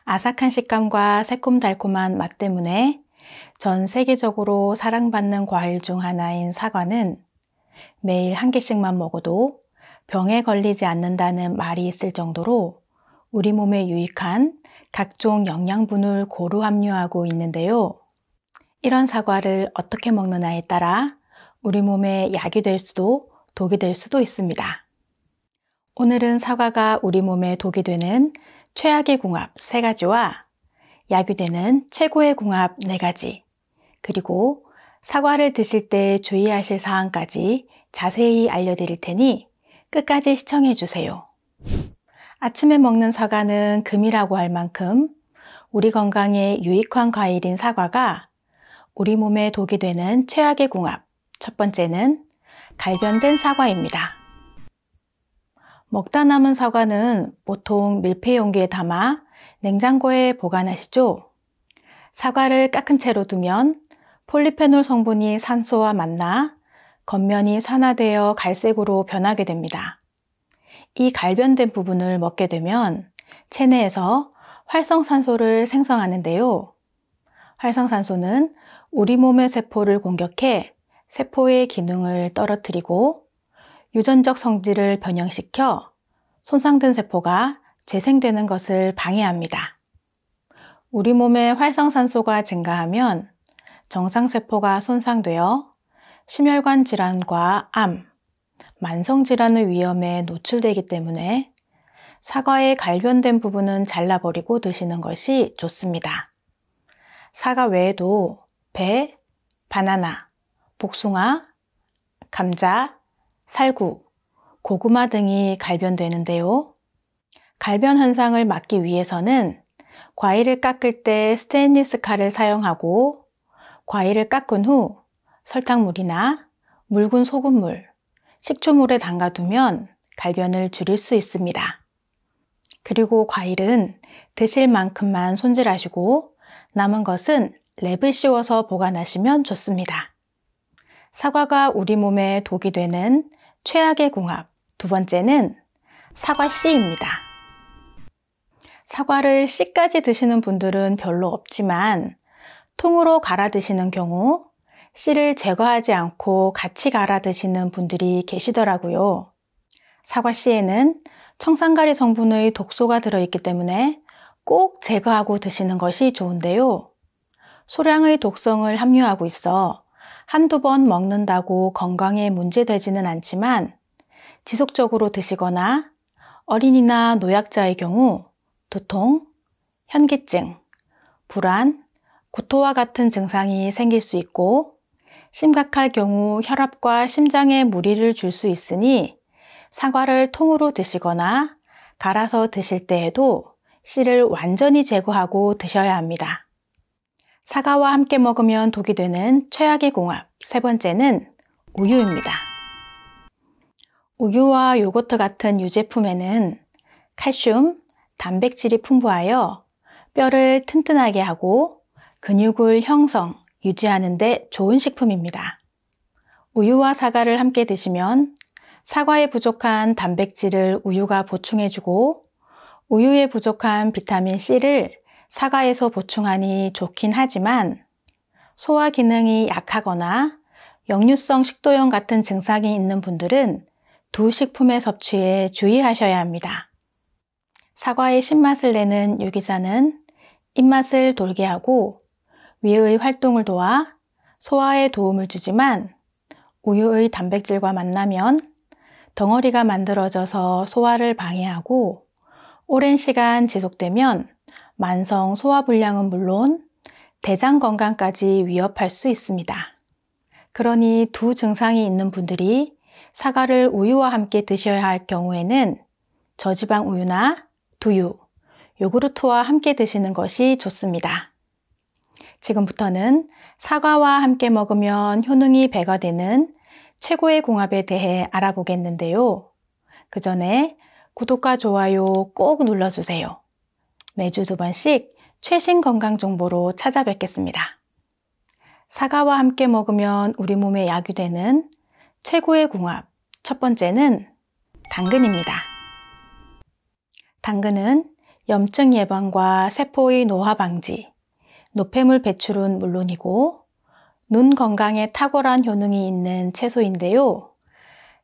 아삭한 식감과 새콤달콤한 맛 때문에 전 세계적으로 사랑받는 과일 중 하나인 사과는 매일 한 개씩만 먹어도 병에 걸리지 않는다는 말이 있을 정도로 우리 몸에 유익한 각종 영양분을 고루 함유하고 있는데요. 이런 사과를 어떻게 먹느냐에 따라 우리 몸에 약이 될 수도 독이 될 수도 있습니다. 오늘은 사과가 우리 몸에 독이 되는 최악의 궁합 3가지와 약이 되는 최고의 궁합 4가지, 그리고 사과를 드실 때 주의하실 사항까지 자세히 알려드릴 테니 끝까지 시청해 주세요. 아침에 먹는 사과는 금이라고 할 만큼 우리 건강에 유익한 과일인 사과가 우리 몸에 독이 되는 최악의 궁합, 첫 번째는 갈변된 사과입니다. 먹다 남은 사과는 보통 밀폐 용기에 담아 냉장고에 보관하시죠. 사과를 깎은 채로 두면 폴리페놀 성분이 산소와 만나 겉면이 산화되어 갈색으로 변하게 됩니다. 이 갈변된 부분을 먹게 되면 체내에서 활성산소를 생성하는데요. 활성산소는 우리 몸의 세포를 공격해 세포의 기능을 떨어뜨리고 유전적 성질을 변형시켜 손상된 세포가 재생되는 것을 방해합니다. 우리 몸의 활성산소가 증가하면 정상세포가 손상되어 심혈관 질환과 암, 만성질환의 위험에 노출되기 때문에 사과의 갈변된 부분은 잘라버리고 드시는 것이 좋습니다. 사과 외에도 배, 바나나, 복숭아, 감자, 살구, 고구마 등이 갈변되는데요. 갈변 현상을 막기 위해서는 과일을 깎을 때 스테인리스 칼을 사용하고 과일을 깎은 후 설탕물이나 묽은 소금물, 식초물에 담가두면 갈변을 줄일 수 있습니다. 그리고 과일은 드실 만큼만 손질하시고 남은 것은 랩을 씌워서 보관하시면 좋습니다. 사과가 우리 몸에 독이 되는 최악의 궁합, 두 번째는 사과 씨입니다. 사과를 씨까지 드시는 분들은 별로 없지만 통으로 갈아 드시는 경우 씨를 제거하지 않고 같이 갈아 드시는 분들이 계시더라고요. 사과 씨에는 청산가리 성분의 독소가 들어있기 때문에 꼭 제거하고 드시는 것이 좋은데요. 소량의 독성을 함유하고 있어 한두 번 먹는다고 건강에 문제되지는 않지만 지속적으로 드시거나 어린이나 노약자의 경우 두통, 현기증, 불안, 구토와 같은 증상이 생길 수 있고 심각할 경우 혈압과 심장에 무리를 줄 수 있으니 사과를 통으로 드시거나 갈아서 드실 때에도 씨를 완전히 제거하고 드셔야 합니다. 사과와 함께 먹으면 독이 되는 최악의 궁합, 세 번째는 우유입니다. 우유와 요거트 같은 유제품에는 칼슘, 단백질이 풍부하여 뼈를 튼튼하게 하고 근육을 형성, 유지하는 데 좋은 식품입니다. 우유와 사과를 함께 드시면 사과에 부족한 단백질을 우유가 보충해주고 우유에 부족한 비타민 C를 사과에서 보충하니 좋긴 하지만 소화 기능이 약하거나 역류성 식도염 같은 증상이 있는 분들은 두 식품의 섭취에 주의하셔야 합니다. 사과의 신맛을 내는 유기산은 입맛을 돌게 하고 위의 활동을 도와 소화에 도움을 주지만 우유의 단백질과 만나면 덩어리가 만들어져서 소화를 방해하고 오랜 시간 지속되면 만성 소화불량은 물론 대장 건강까지 위협할 수 있습니다. 그러니 두 증상이 있는 분들이 사과를 우유와 함께 드셔야 할 경우에는 저지방 우유나 두유, 요구르트와 함께 드시는 것이 좋습니다. 지금부터는 사과와 함께 먹으면 효능이 배가 되는 최고의 궁합에 대해 알아보겠는데요. 그 전에 구독과 좋아요 꼭 눌러주세요. 매주 2번씩 최신 건강 정보로 찾아뵙겠습니다. 사과와 함께 먹으면 우리 몸에 약이 되는 최고의 궁합, 첫 번째는 당근입니다. 당근은 염증 예방과 세포의 노화 방지, 노폐물 배출은 물론이고 눈 건강에 탁월한 효능이 있는 채소인데요.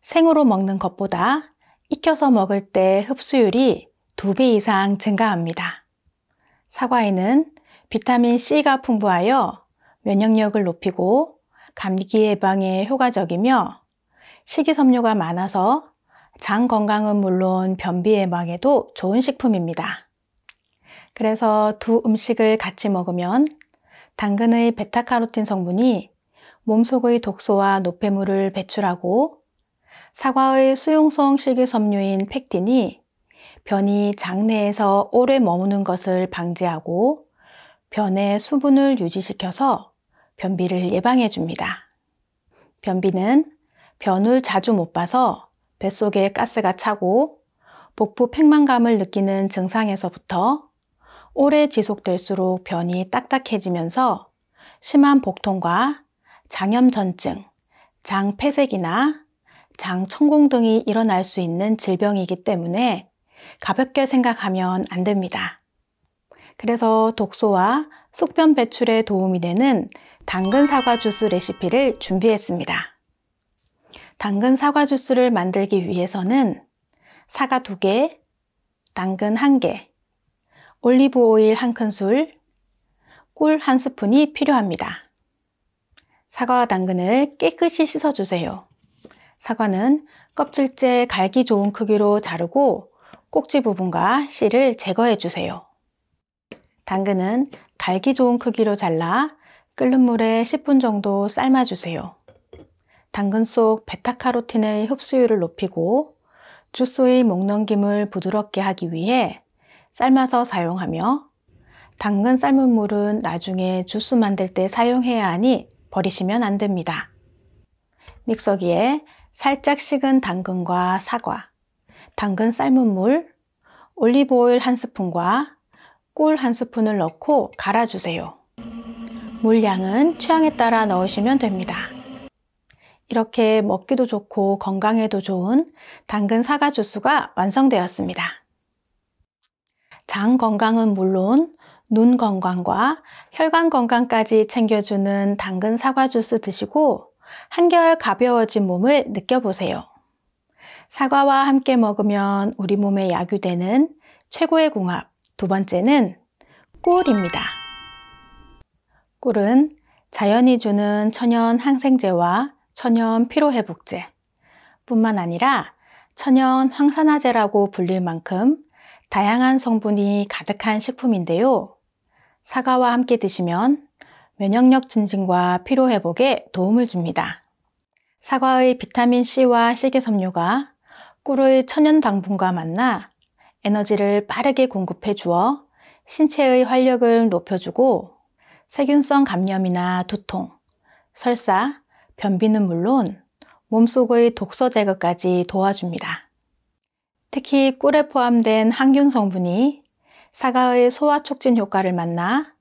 생으로 먹는 것보다 익혀서 먹을 때 흡수율이 2배 이상 증가합니다. 사과에는 비타민 C가 풍부하여 면역력을 높이고 감기 예방에 효과적이며 식이섬유가 많아서 장 건강은 물론 변비 예방에도 좋은 식품입니다. 그래서 두 음식을 같이 먹으면 당근의 베타카로틴 성분이 몸속의 독소와 노폐물을 배출하고 사과의 수용성 식이섬유인 팩틴이 변이 장내에서 오래 머무는 것을 방지하고 변의 수분을 유지시켜서 변비를 예방해 줍니다. 변비는 변을 자주 못 봐서 뱃속에 가스가 차고 복부 팽만감을 느끼는 증상에서부터 오래 지속될수록 변이 딱딱해지면서 심한 복통과 장염전증, 장폐색이나 장천공 등이 일어날 수 있는 질병이기 때문에 가볍게 생각하면 안 됩니다. 그래서 독소와 숙변 배출에 도움이 되는 당근 사과 주스 레시피를 준비했습니다. 당근 사과 주스를 만들기 위해서는 사과 2개, 당근 1개, 올리브 오일 1큰술, 꿀 1스푼이 필요합니다. 사과와 당근을 깨끗이 씻어주세요. 사과는 껍질째 갈기 좋은 크기로 자르고 꼭지 부분과 씨를 제거해 주세요. 당근은 갈기 좋은 크기로 잘라 끓는 물에 10분 정도 삶아주세요. 당근 속 베타카로틴의 흡수율을 높이고 주스의 목넘김을 부드럽게 하기 위해 삶아서 사용하며 당근 삶은 물은 나중에 주스 만들 때 사용해야 하니 버리시면 안 됩니다. 믹서기에 살짝 식은 당근과 사과, 당근 삶은 물, 올리브 오일 1스푼과 꿀 1스푼을 넣고 갈아주세요. 물량은 취향에 따라 넣으시면 됩니다. 이렇게 먹기도 좋고 건강에도 좋은 당근 사과 주스가 완성되었습니다. 장 건강은 물론 눈 건강과 혈관 건강까지 챙겨주는 당근 사과 주스 드시고 한결 가벼워진 몸을 느껴보세요. 사과와 함께 먹으면 우리 몸에 약유되는 최고의 궁합, 2번째는 꿀입니다. 꿀은 자연이 주는 천연 항생제와 천연 피로회복제 뿐만 아니라 천연 황산화제라고 불릴 만큼 다양한 성분이 가득한 식품인데요. 사과와 함께 드시면 면역력 증진과 피로회복에 도움을 줍니다. 사과의 비타민C와 식이섬유가 꿀의 천연 당분과 만나 에너지를 빠르게 공급해 주어 신체의 활력을 높여주고 세균성 감염이나 두통, 설사, 변비는 물론 몸속의 독소 제거까지 도와줍니다. 특히 꿀에 포함된 항균 성분이 사과의 소화 촉진 효과를 만나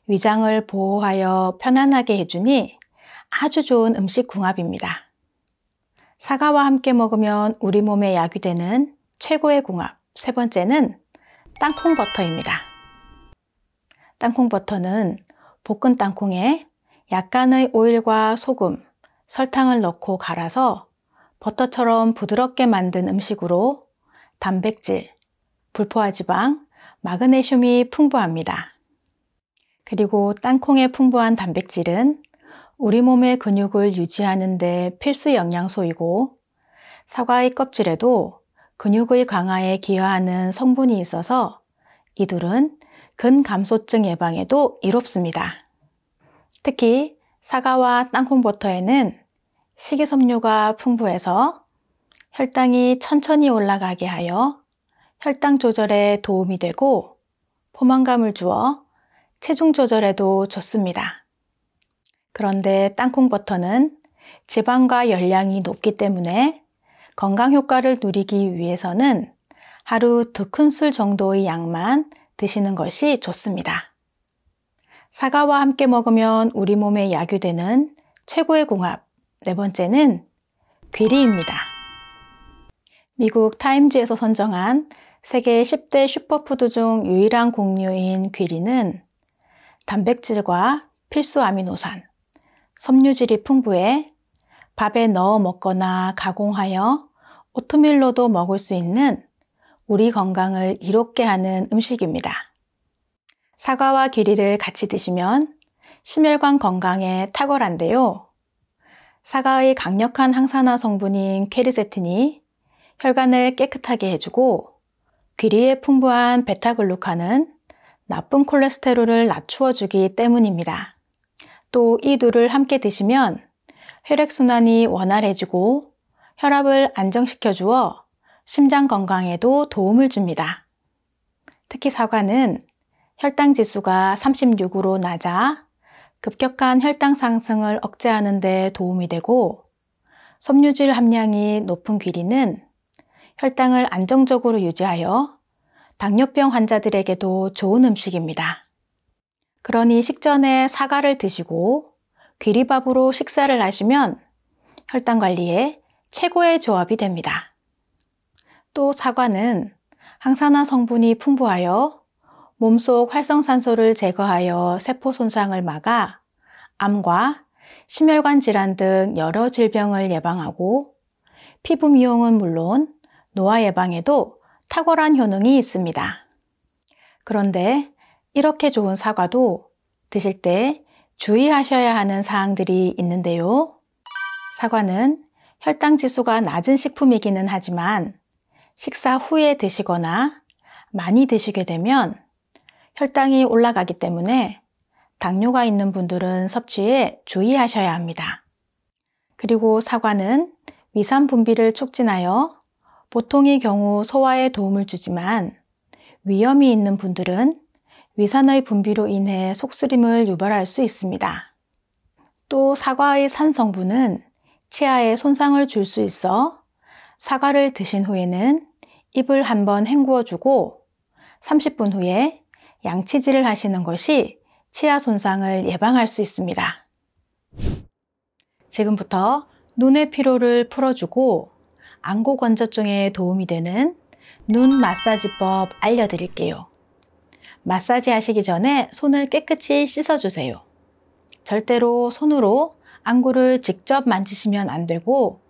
위장을 보호하여 편안하게 해주니 아주 좋은 음식 궁합입니다. 사과와 함께 먹으면 우리 몸에 약이 되는 최고의 궁합, 3번째는 땅콩버터입니다. 땅콩버터는 볶은 땅콩에 약간의 오일과 소금, 설탕을 넣고 갈아서 버터처럼 부드럽게 만든 음식으로 단백질, 불포화지방, 마그네슘이 풍부합니다. 그리고 땅콩의 풍부한 단백질은 우리 몸의 근육을 유지하는 데 필수 영양소이고 사과의 껍질에도 근육의 강화에 기여하는 성분이 있어서 이 둘은 근감소증 예방에도 이롭습니다. 특히 사과와 땅콩버터에는 식이섬유가 풍부해서 혈당이 천천히 올라가게 하여 혈당 조절에 도움이 되고 포만감을 주어 체중 조절에도 좋습니다. 그런데 땅콩버터는 지방과 열량이 높기 때문에 건강 효과를 누리기 위해서는 하루 2큰술 정도의 양만 드시는 것이 좋습니다. 사과와 함께 먹으면 우리 몸에 약유되는 최고의 궁합, 4번째는 귀리입니다. 미국 타임지에서 선정한 세계 10대 슈퍼푸드 중 유일한 곡류인 귀리는 단백질과 필수 아미노산, 섬유질이 풍부해 밥에 넣어 먹거나 가공하여 오트밀로도 먹을 수 있는 우리 건강을 이롭게 하는 음식입니다. 사과와 귀리를 같이 드시면 심혈관 건강에 탁월한데요. 사과의 강력한 항산화 성분인 퀘르세틴이 혈관을 깨끗하게 해주고 귀리의 풍부한 베타글루칸은 나쁜 콜레스테롤을 낮추어주기 때문입니다. 또 이 둘을 함께 드시면 혈액순환이 원활해지고 혈압을 안정시켜주어 심장 건강에도 도움을 줍니다. 특히 사과는 혈당 지수가 36으로 낮아 급격한 혈당 상승을 억제하는 데 도움이 되고 섬유질 함량이 높은 귀리는 혈당을 안정적으로 유지하여 당뇨병 환자들에게도 좋은 음식입니다. 그러니 식전에 사과를 드시고 귀리밥으로 식사를 하시면 혈당 관리에 최고의 조합이 됩니다. 또 사과는 항산화 성분이 풍부하여 몸속 활성산소를 제거하여 세포 손상을 막아 암과 심혈관 질환 등 여러 질병을 예방하고 피부 미용은 물론 노화 예방에도 탁월한 효능이 있습니다. 그런데 이렇게 좋은 사과도 드실 때 주의하셔야 하는 사항들이 있는데요. 사과는 혈당 지수가 낮은 식품이기는 하지만 식사 후에 드시거나 많이 드시게 되면 혈당이 올라가기 때문에 당뇨가 있는 분들은 섭취에 주의하셔야 합니다. 그리고 사과는 위산 분비를 촉진하여 보통의 경우 소화에 도움을 주지만 위염이 있는 분들은 위산의 분비로 인해 속쓰림을 유발할 수 있습니다. 또 사과의 산 성분은 치아에 손상을 줄 수 있어 사과를 드신 후에는 입을 한번 헹구어주고 30분 후에 양치질을 하시는 것이 치아 손상을 예방할 수 있습니다. 지금부터 눈의 피로를 풀어주고 안구 건조증에 도움이 되는 눈 마사지법 알려드릴게요. 마사지 하시기 전에 손을 깨끗이 씻어주세요. 절대로 손으로 안구를 직접 만지시면 안 되고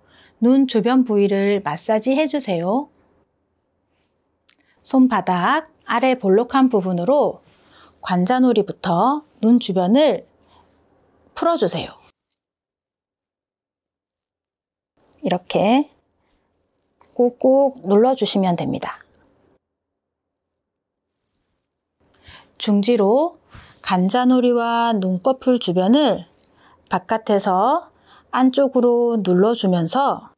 눈 주변 부위를 마사지 해주세요. 손바닥 아래 볼록한 부분으로 관자놀이부터 눈 주변을 풀어주세요. 이렇게 꾹꾹 눌러주시면 됩니다. 중지로 관자놀이와 눈꺼풀 주변을 바깥에서 안쪽으로 눌러주면서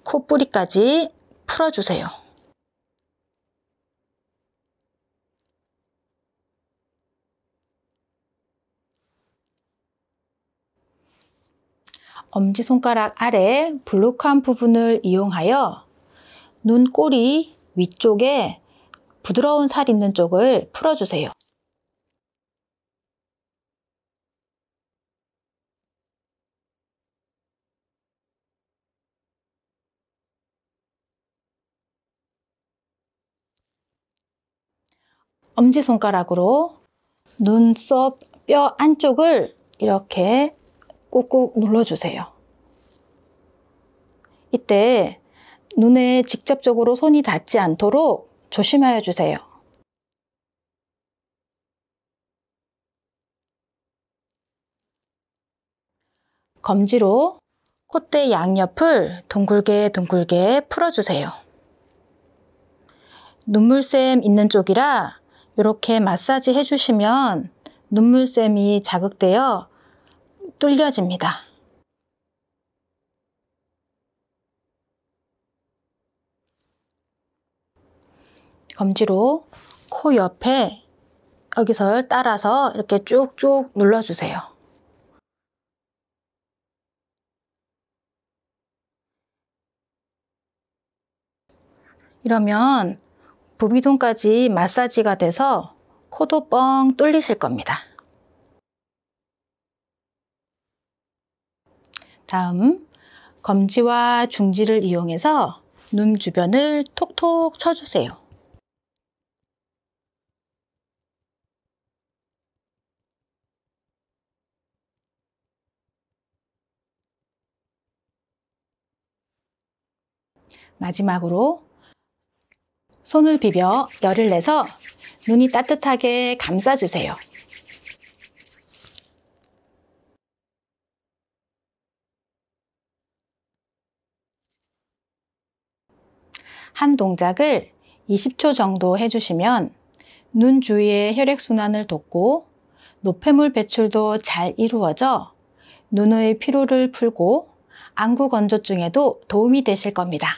콧부리까지 풀어주세요. 엄지손가락 아래 볼록한 부분을 이용하여 눈꼬리 위쪽에 부드러운 살 있는 쪽을 풀어주세요. 엄지손가락으로 눈썹 뼈 안쪽을 이렇게 꾹꾹 눌러주세요. 이때 눈에 직접적으로 손이 닿지 않도록 조심하여 주세요. 검지로 콧대 양옆을 둥글게 풀어주세요. 눈물샘 있는 쪽이라 이렇게 마사지 해주시면 눈물샘이 자극되어 뚫려집니다. 검지로 코 옆에 여기서 따라서 이렇게 쭉쭉 눌러주세요. 이러면 부비동까지 마사지가 돼서 코도 뻥 뚫리실 겁니다. 다음 검지와 중지를 이용해서 눈 주변을 톡톡 쳐주세요. 마지막으로 손을 비벼 열을 내서 눈이 따뜻하게 감싸주세요. 한 동작을 20초 정도 해주시면 눈 주위의 혈액순환을 돕고 노폐물 배출도 잘 이루어져 눈의 피로를 풀고 안구 건조증에도 도움이 되실 겁니다.